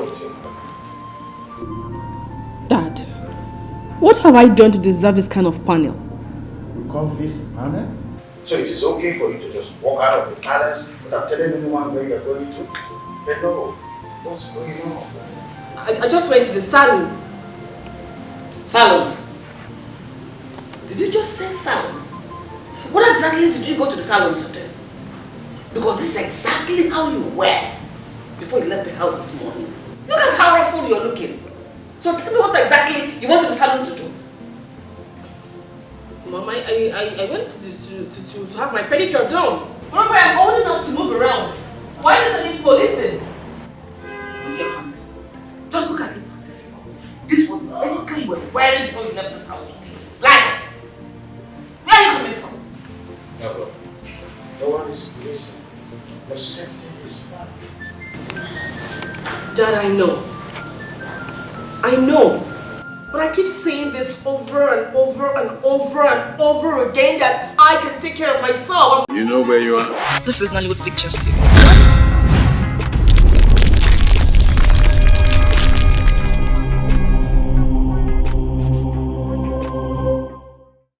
wrong with you? Dad, what have I done to deserve this kind of panel? You call this panel? So it is okay for you to just walk out of the palace without telling anyone where you're going to? But no, what's going on? I just went to the salon. Salon? Did you just say salon? What exactly did you go to the salon to do? Because this is exactly how you were before you left the house this morning. Look at how ruffled you're looking. So tell me what exactly you went to the salon to do. Mom, I went to have my pedicure done. Remember, I'm old enough to move around. Why does I need policing? Look at your hand. Just look at this hand. This was the pedicure you were wearing before you left this house today. Lie! Where are you coming from? No, no one is policing. Your safety is bad. Dad, I know. I know. But I keep saying this over and over and over and over again that I can take care of myself. You know where you are? This is Nollywood Pictures TV.